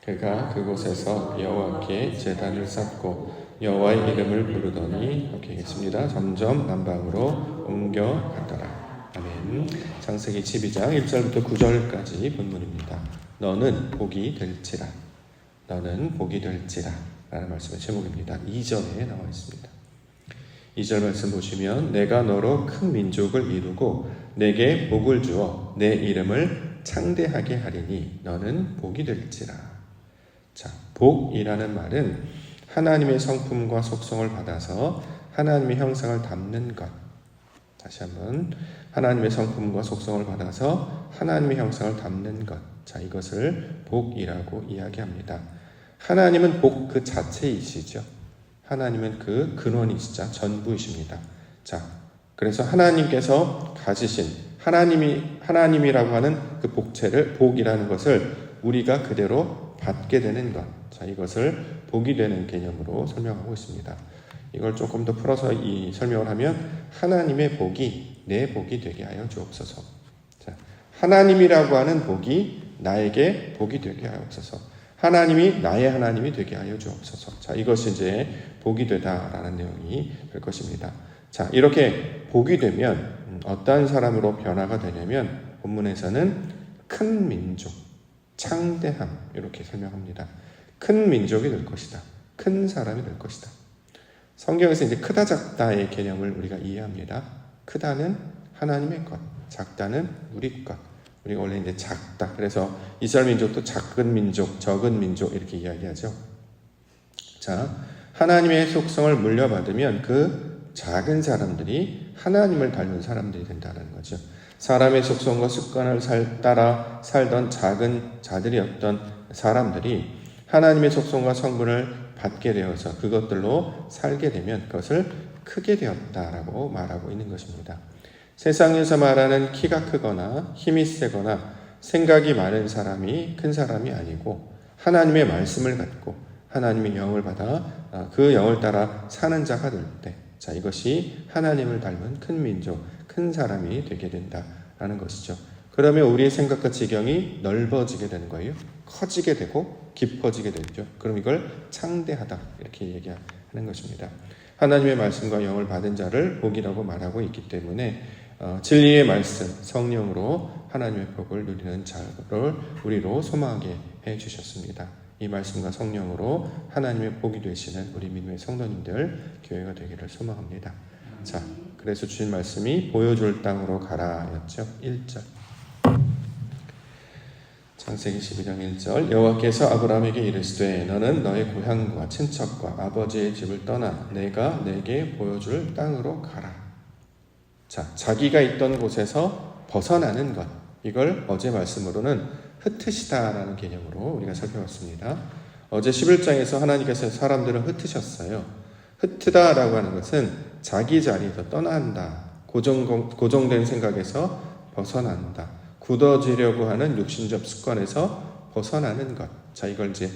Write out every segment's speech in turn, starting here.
그가 그곳에서 여호와께 제단을 쌓고 여호와의 이름을 부르더니 이렇게 했습니다. 점점 남방으로 옮겨갔더라. 아멘. 창세기 12장 1절부터 9절까지 본문입니다. 너는 복이 될지라. 너는 복이 될지라 라는 말씀의 제목입니다. 2절에 나와 있습니다. 2절 말씀 보시면 내가 너로 큰 민족을 이루고 내게 복을 주어 내 이름을 창대하게 하리니 너는 복이 될지라. 자, 복이라는 말은 하나님의 성품과 속성을 받아서 하나님의 형상을 담는 것. 다시 한번 하나님의 성품과 속성을 받아서 하나님의 형상을 담는 것. 자, 이것을 복이라고 이야기합니다. 하나님은 복 그 자체이시죠. 하나님은 그 근원이시자 전부이십니다. 자, 그래서 하나님께서 가지신 하나님이라고 하는 그 복체를 복이라는 것을 우리가 그대로 받게 되는 것. 자, 이것을 복이 되는 개념으로 설명하고 있습니다. 이걸 조금 더 풀어서 이 설명을 하면 하나님의 복이 내 복이 되게 하여 주옵소서. 자, 하나님이라고 하는 복이 나에게 복이 되게 하옵소서. 하나님이 나의 하나님이 되게 하여 주옵소서. 자, 이것이 이제 복이 되다라는 내용이 될 것입니다. 자, 이렇게 복이 되면 어떤 사람으로 변화가 되냐면 본문에서는 큰 민족, 창대함 이렇게 설명합니다. 큰 민족이 될 것이다. 큰 사람이 될 것이다. 성경에서 이제 크다 작다의 개념을 우리가 이해합니다. 크다는 하나님의 것, 작다는 우리 것. 우리가 원래 이제 작다. 그래서 이스라엘 민족도 작은 민족, 적은 민족 이렇게 이야기하죠. 자, 하나님의 속성을 물려받으면 그 작은 사람들이 하나님을 닮은 사람들이 된다는 거죠. 사람의 속성과 습관을 따라 살던 작은 자들이었던 사람들이 하나님의 속성과 성분을 받게 되어서 그것들로 살게 되면 그것을 크게 되었다라고 말하고 있는 것입니다. 세상에서 말하는 키가 크거나 힘이 세거나 생각이 많은 사람이 큰 사람이 아니고 하나님의 말씀을 갖고 하나님의 영을 받아 그 영을 따라 사는 자가 될 때, 자, 이것이 하나님을 닮은 큰 민족, 큰 사람이 되게 된다라는 것이죠. 그러면 우리의 생각과 지경이 넓어지게 되는 거예요. 커지게 되고 깊어지게 되죠. 그럼 이걸 창대하다 이렇게 얘기하는 것입니다. 하나님의 말씀과 영을 받은 자를 복이라고 말하고 있기 때문에 진리의 말씀, 성령으로 하나님의 복을 누리는 자를 우리로 소망하게 해주셨습니다. 이 말씀과 성령으로 하나님의 복이 되시는 우리 믿음의 성도님들 교회가 되기를 소망합니다. 자, 그래서 주신 말씀이 보여줄 땅으로 가라 였죠. 1절. 창세기 12장 1절. 여호와께서 아브라함에게 이르시되 너는 너의 고향과 친척과 아버지의 집을 떠나 내가 내게 보여줄 땅으로 가라. 자, 자기가 있던 곳에서 벗어나는 것. 이걸 어제 말씀으로는 흩으시다라는 개념으로 우리가 살펴봤습니다. 어제 11장에서 하나님께서 사람들을 흩으셨어요. 흩으다라고 하는 것은 자기 자리에서 떠난다. 고정된 생각에서 벗어난다. 굳어지려고 하는 육신적 습관에서 벗어나는 것. 자, 이걸 이제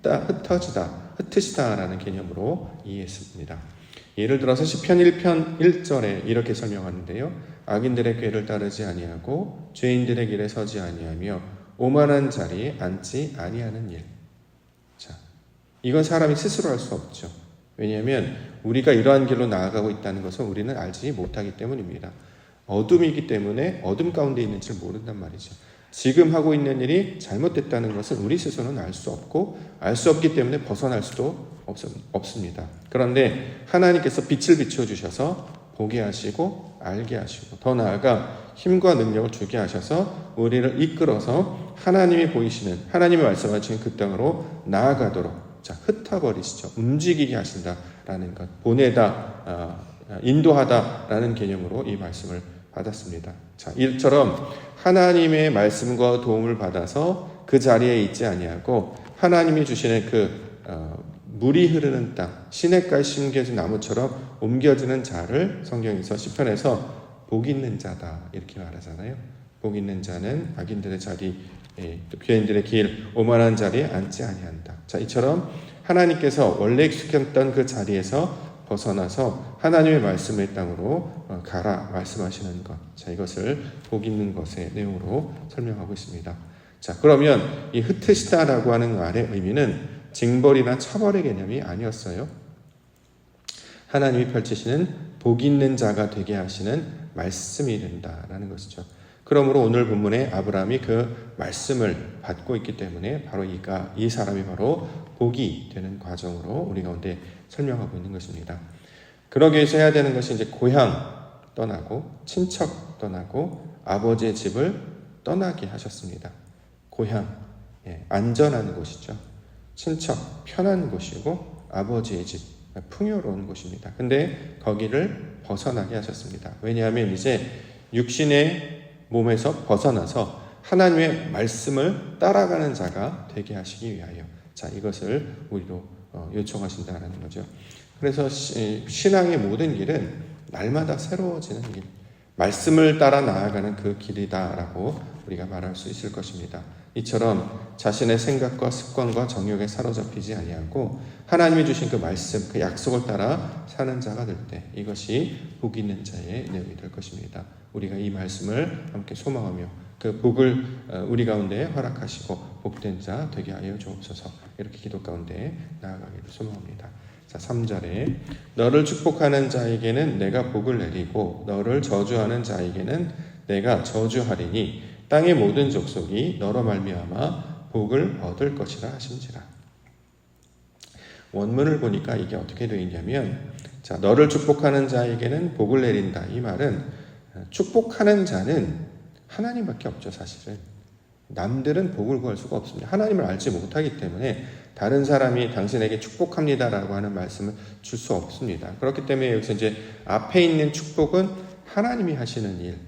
흩으시다라는 개념으로 이해했습니다. 예를 들어서 시편 1편 1절에 이렇게 설명하는데요. 악인들의 꾀를 따르지 아니하고 죄인들의 길에 서지 아니하며 오만한 자리에 앉지 아니하는 일. 자, 이건 사람이 스스로 할 수 없죠. 왜냐하면 우리가 이러한 길로 나아가고 있다는 것은 우리는 알지 못하기 때문입니다. 어둠이기 때문에 어둠 가운데 있는지 모른단 말이죠. 지금 하고 있는 일이 잘못됐다는 것은 우리 스스로는 알 수 없고 알 수 없기 때문에 벗어날 수도 없습니다. 그런데 하나님께서 빛을 비춰주셔서 보게 하시고 알게 하시고 더 나아가 힘과 능력을 주게 하셔서 우리를 이끌어서 하나님이 보이시는 하나님의 말씀하시는 그 땅으로 나아가도록 자, 흩어버리시죠. 움직이게 하신다라는 것. 보내다, 인도하다라는 개념으로 이 말씀을 받았습니다. 자, 이처럼 하나님의 말씀과 도움을 받아서 그 자리에 있지 아니하고 하나님이 주시는 그 물이 흐르는 땅, 시냇가에 심겨진 나무처럼 옮겨지는 자를 성경에서 시편에서 복 있는 자다 이렇게 말하잖아요. 복 있는 자는 악인들의 자리, 죄인들의 길, 오만한 자리에 앉지 아니한다. 자, 이처럼 하나님께서 원래 익숙했던 그 자리에서 벗어나서 하나님의 말씀의 땅으로 가라 말씀하시는 것. 자, 이것을 복 있는 것의 내용으로 설명하고 있습니다. 자, 그러면 이 흩으시다라고 하는 말의 의미는 징벌이나 처벌의 개념이 아니었어요. 하나님이 펼치시는 복 있는 자가 되게 하시는 말씀이 된다라는 것이죠. 그러므로 오늘 본문에 아브라함이 그 말씀을 받고 있기 때문에 바로 이 사람이 바로 복이 되는 과정으로 우리 가운데 설명하고 있는 것입니다. 그러기 위해서 해야 되는 것이 이제 고향 떠나고 친척 떠나고 아버지의 집을 떠나게 하셨습니다. 고향, 안전한 곳이죠. 친척, 편한 곳이고 아버지의 집, 풍요로운 곳입니다. 근데 거기를 벗어나게 하셨습니다. 왜냐하면 이제 육신의 몸에서 벗어나서 하나님의 말씀을 따라가는 자가 되게 하시기 위하여, 자, 이것을 우리로 요청하신다는 거죠. 그래서 신앙의 모든 길은 날마다 새로워지는 길, 말씀을 따라 나아가는 그 길이다라고 우리가 말할 수 있을 것입니다. 이처럼 자신의 생각과 습관과 정욕에 사로잡히지 아니하고 하나님이 주신 그 말씀, 그 약속을 따라 사는 자가 될 때 이것이 복 있는 자의 내용이 될 것입니다. 우리가 이 말씀을 함께 소망하며 그 복을 우리 가운데 허락하시고 복된 자 되게 하여 주옵소서. 이렇게 기도 가운데 나아가기를 소망합니다. 자, 3절에 너를 축복하는 자에게는 내가 복을 내리고 너를 저주하는 자에게는 내가 저주하리니 땅의 모든 족속이 너로 말미암아 복을 얻을 것이라 하신지라. 원문을 보니까 이게 어떻게 되어 있냐면, 자, 너를 축복하는 자에게는 복을 내린다. 이 말은 축복하는 자는 하나님밖에 없죠. 사실은 남들은 복을 구할 수가 없습니다. 하나님을 알지 못하기 때문에 다른 사람이 당신에게 축복합니다라고 하는 말씀을 줄 수 없습니다. 그렇기 때문에 여기서 이제 앞에 있는 축복은 하나님이 하시는 일,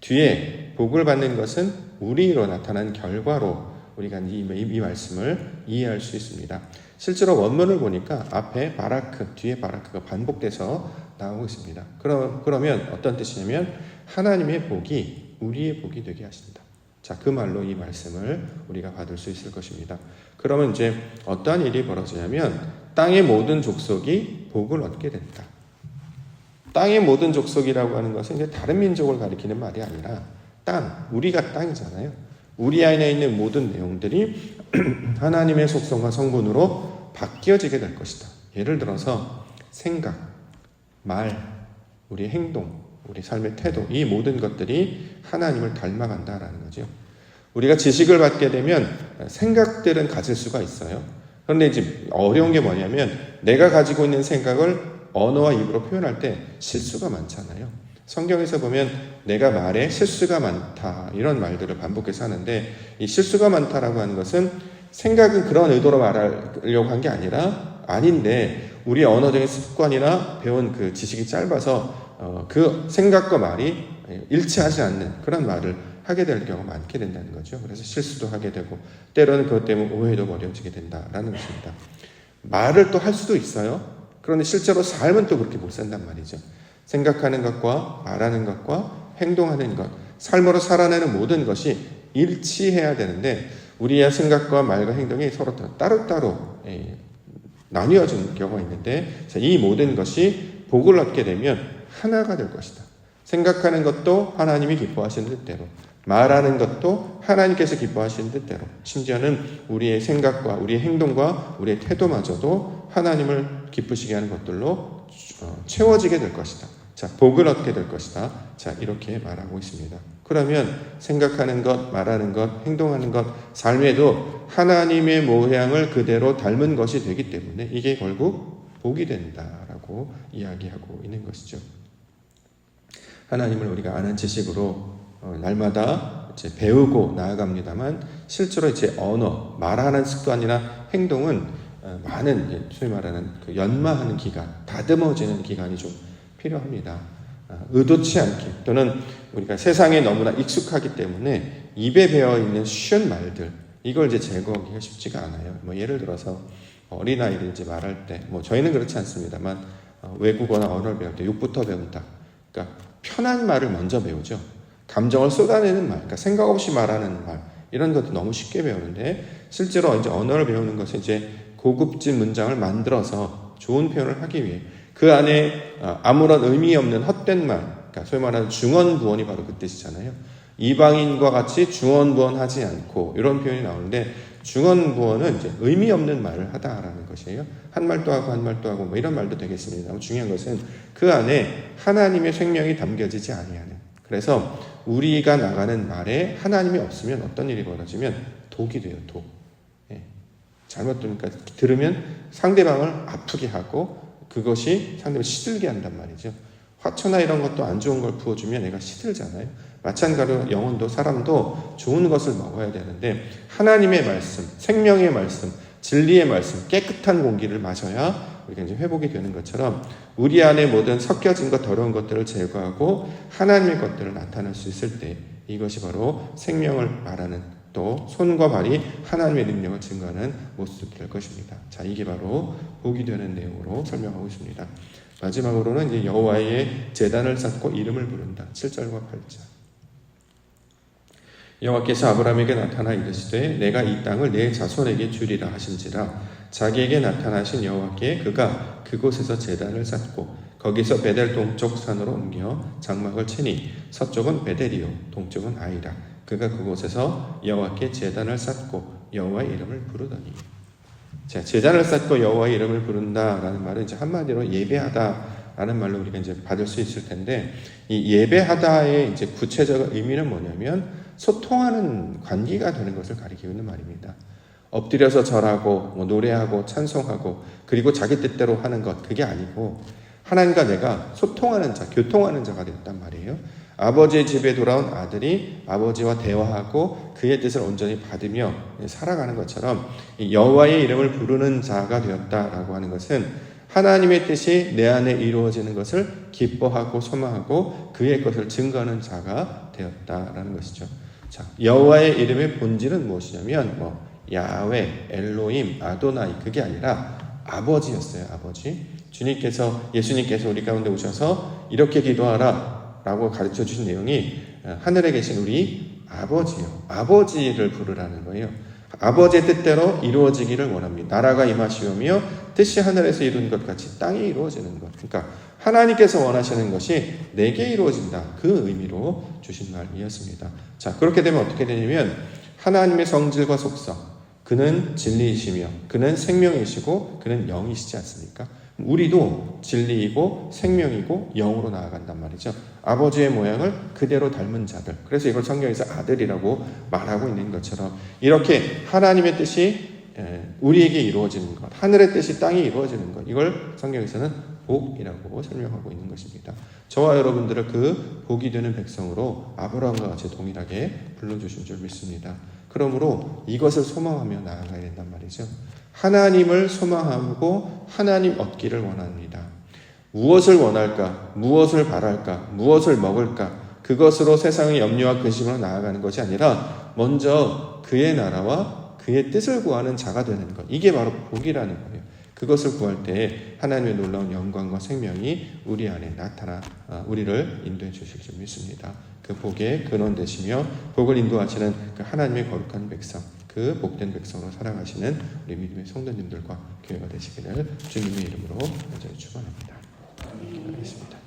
뒤에 복을 받는 것은 우리로 나타난 결과로 우리가 이 말씀을 이해할 수 있습니다. 실제로 원문을 보니까 앞에 바라크, 뒤에 바라크가 반복돼서 나오고 있습니다. 그러면 어떤 뜻이냐면 하나님의 복이 우리의 복이 되게 하신다. 자, 그 말로 이 말씀을 우리가 받을 수 있을 것입니다. 그러면 이제 어떠한 일이 벌어지냐면 땅의 모든 족속이 복을 얻게 된다. 땅의 모든 족속이라고 하는 것은 이제 다른 민족을 가리키는 말이 아니라 땅, 우리가 땅이잖아요. 우리 안에 있는 모든 내용들이 하나님의 속성과 성분으로 바뀌어지게 될 것이다. 예를 들어서 생각, 말, 우리의 행동, 우리 삶의 태도, 이 모든 것들이 하나님을 닮아간다라는 거죠. 우리가 지식을 받게 되면 생각들은 가질 수가 있어요. 그런데 이제 어려운 게 뭐냐면 내가 가지고 있는 생각을 언어와 입으로 표현할 때 실수가 많잖아요. 성경에서 보면 내가 말에 실수가 많다 이런 말들을 반복해서 하는데, 이 실수가 많다라고 하는 것은 생각은 그런 의도로 말하려고 한 게 아닌데 우리의 언어적인 습관이나 배운 그 지식이 짧아서 그 생각과 말이 일치하지 않는 그런 말을 하게 될 경우가 많게 된다는 거죠. 그래서 실수도 하게 되고 때로는 그것 때문에 오해도 어려워지게 된다라는 것입니다. 말을 또 할 수도 있어요. 그런데 실제로 삶은 또 그렇게 못 산단 말이죠. 생각하는 것과 말하는 것과 행동하는 것, 삶으로 살아내는 모든 것이 일치해야 되는데 우리의 생각과 말과 행동이 서로 따로따로 나뉘어지는 경우가 있는데, 이 모든 것이 복을 얻게 되면 하나가 될 것이다. 생각하는 것도 하나님이 기뻐하시는 뜻대로, 말하는 것도 하나님께서 기뻐하시는 뜻대로, 심지어는 우리의 생각과 우리의 행동과 우리의 태도마저도 하나님을 기쁘시게 하는 것들로 채워지게 될 것이다. 자, 복을 얻게 될 것이다. 자, 이렇게 말하고 있습니다. 그러면 생각하는 것, 말하는 것, 행동하는 것, 삶에도 하나님의 모양을 그대로 닮은 것이 되기 때문에 이게 결국 복이 된다라고 이야기하고 있는 것이죠. 하나님을 우리가 아는 지식으로 날마다 이제 배우고 나아갑니다만 실제로 이제 언어, 말하는 습관이나 행동은 많은 소위 말하는 그 연마하는 기간, 다듬어지는 기간이 좀 필요합니다. 의도치 않게 또는 우리가 세상에 너무나 익숙하기 때문에 입에 배어있는 쉬운 말들, 이걸 이제 제거하기가 쉽지가 않아요. 예를 들어서 어린아이들 이제 말할 때, 저희는 그렇지 않습니다만 외국어나 언어를 배울 때 욕부터 배운다. 그러니까 편한 말을 먼저 배우죠. 감정을 쏟아내는 말, 그러니까 생각 없이 말하는 말, 이런 것도 너무 쉽게 배우는데 실제로 이제 언어를 배우는 것은 이제 고급진 문장을 만들어서 좋은 표현을 하기 위해 그 안에 아무런 의미 없는 헛된 말, 그러니까 소위 말하는 중언부언이 바로 그 뜻이잖아요. 이방인과 같이 중언부언하지 않고 이런 표현이 나오는데 중언부언은 이제 의미 없는 말을 하다라는 것이에요. 한 말도 하고 한 말도 하고 뭐 이런 말도 되겠습니다. 중요한 것은 그 안에 하나님의 생명이 담겨지지 아니하는. 그래서 우리가 나가는 말에 하나님이 없으면 어떤 일이 벌어지면 독이 돼요. 독. 잘못 들으면 상대방을 아프게 하고 그것이 상대방을 시들게 한단 말이죠. 화초나 이런 것도 안 좋은 걸 부어주면 애가 시들잖아요. 마찬가지로 영혼도 사람도 좋은 것을 먹어야 되는데 하나님의 말씀, 생명의 말씀, 진리의 말씀, 깨끗한 공기를 마셔야 우리가 이제 회복이 되는 것처럼 우리 안에 모든 섞여진 것, 더러운 것들을 제거하고 하나님의 것들을 나타낼 수 있을 때 이것이 바로 생명을 말하는 또 손과 발이 하나님의 능력을 증거하는 모습이 될 것입니다. 자, 이게 바로 복이 되는 내용으로 설명하고 있습니다. 마지막으로는 이제 여호와의 제단을 쌓고 이름을 부른다. 7절과 8절. 여호와께서 아브라함에게 나타나 이르시되 내가 이 땅을 내 자손에게 주리라 하신지라 자기에게 나타나신 여호와께 그가 그곳에서 제단을 쌓고 거기서 베델 동쪽 산으로 옮겨 장막을 치니 서쪽은 베델이요 동쪽은 아이라 그가 그곳에서 여호와께 제단을 쌓고 여호와의 이름을 부르더니. 자, 제단을 쌓고 여호와의 이름을 부른다라는 말은 이제 한마디로 예배하다라는 말로 우리가 이제 받을 수 있을 텐데 이 예배하다의 이제 구체적 의미는 뭐냐면 소통하는 관계가 되는 것을 가리키고 있는 말입니다. 엎드려서 절하고 뭐 노래하고 찬송하고 그리고 자기 뜻대로 하는 것 그게 아니고 하나님과 내가 소통하는 자, 교통하는 자가 되었단 말이에요. 아버지의 집에 돌아온 아들이 아버지와 대화하고 그의 뜻을 온전히 받으며 살아가는 것처럼 여호와의 이름을 부르는 자가 되었다라고 하는 것은 하나님의 뜻이 내 안에 이루어지는 것을 기뻐하고 소망하고 그의 것을 증거하는 자가 되었다라는 것이죠. 자, 여호와의 이름의 본질은 무엇이냐면 야훼, 엘로힘, 아도나이 그게 아니라 아버지였어요. 아버지. 예수님께서 우리 가운데 오셔서 이렇게 기도하라 라고 가르쳐 주신 내용이 하늘에 계신 우리 아버지요. 아버지를 부르라는 거예요. 아버지의 뜻대로 이루어지기를 원합니다. 나라가 임하시오며 뜻이 하늘에서 이룬 것 같이 땅에 이루어지는 것. 그러니까 하나님께서 원하시는 것이 내게 이루어진다. 그 의미로 주신 말이었습니다. 자, 그렇게 되면 어떻게 되냐면 하나님의 성질과 속성, 그는 진리이시며 그는 생명이시고 그는 영이시지 않습니까? 우리도 진리이고 생명이고 영으로 나아간단 말이죠. 아버지의 모양을 그대로 닮은 자들. 그래서 이걸 성경에서 아들이라고 말하고 있는 것처럼 이렇게 하나님의 뜻이 우리에게 이루어지는 것, 하늘의 뜻이 땅에 이루어지는 것, 이걸 성경에서는 복이라고 설명하고 있는 것입니다. 저와 여러분들을 그 복이 되는 백성으로 아브라함과 같이 동일하게 불러주신 줄 믿습니다. 그러므로 이것을 소망하며 나아가야 된단 말이죠. 하나님을 소망하고 하나님 얻기를 원합니다. 무엇을 원할까? 무엇을 바랄까? 무엇을 먹을까? 그것으로 세상의 염려와 근심으로 나아가는 것이 아니라 먼저 그의 나라와 그의 뜻을 구하는 자가 되는 것. 이게 바로 복이라는 거예요. 그것을 구할 때 하나님의 놀라운 영광과 생명이 우리 안에 나타나 우리를 인도해 주실 줄 믿습니다. 그 복의 근원 되시며 복을 인도하시는 그 하나님의 거룩한 백성, 그 복된 백성으로 살아가시는 우리 믿음의 성도님들과 교회가 되시기를 주님의 이름으로 간절히 축원합니다. 기도하겠습니다.